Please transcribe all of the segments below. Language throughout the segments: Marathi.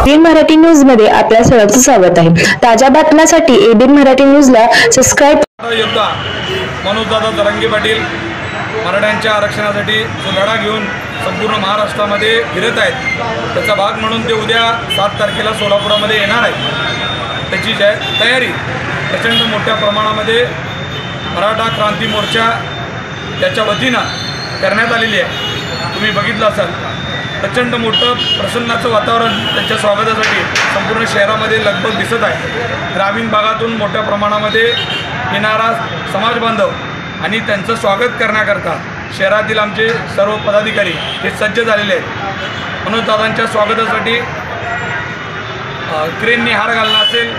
एबीएन मराठी न्यूज मध्ये आपल्या सर्वांचं स्वागत आहे। ताज्या बातम्यांसाठी एबीएन मराठी न्यूजला सबस्क्राइब। योद्धा मनोजदादा जरांगे पाटील मराठ्यांच्या आरक्षणासाठी जो लढा घेऊन संपूर्ण महाराष्ट्रामध्ये फिरत आहेत, त्याचा भाग म्हणून ते उद्या 7 तारखेला सोलापुरामध्ये येणार आहेत। त्याची तयारी प्रचंड मोठ्या प्रमाणामध्ये मराठा क्रांती मोर्चा त्याच्या वतीनं करण्यात आलेली आहे। तुम्ही बघितलं असाल, प्रचंड मोठं प्रसन्नाचं वातावरण त्यांच्या स्वागतासाठी संपूर्ण शहरामध्ये लगभग दिसत आहे। ग्रामीण भागातून मोठ्या प्रमाणामध्ये येणारा समाज बांधव आणि त्यांचं स्वागत करण्याकरता शहरातील आमचे सर्व पदाधिकारी हे सज्ज झालेले आहेत। मनोजदादांच्या स्वागतासाठी क्रेनने हार घालणं असेल,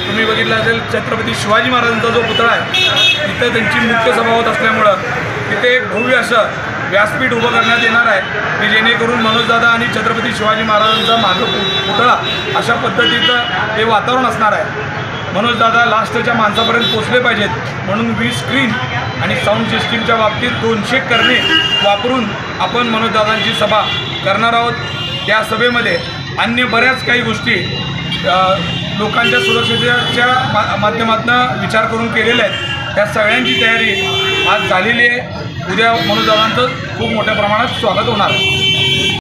तुम्ही बघितलं असेल छत्रपती शिवाजी महाराजांचा जो पुतळा आहे तिथं त्यांची मुख्य सभा होत असल्यामुळं तिथे एक भव्य असं व्यासपीठ उभं करण्यात येणार आहे की जेणेकरून मनोजदादा आणि छत्रपती शिवाजी महाराजांचा मागं पुतळा अशा पद्धतीचं हे वातावरण असणार आहे। मनोजदादा लास्टच्या माणसापर्यंत पोचले पाहिजेत म्हणून 20 स्क्रीन आणि साऊंड सिस्टीमच्या बाबतीत 200 करणे वापरून आपण मनोजदादांची सभा करणार आहोत। त्या सभेमध्ये अन्य बऱ्याच काही गोष्टी लोकांच्या सुरक्षेच्या माध्यमातून विचार करून केलेल्या आहेत। त्या सगळ्यांची तयारी आज झालेली आहे। उद्या मनोजदादांचं खूप मोठ्या प्रमाणात स्वागत होणार।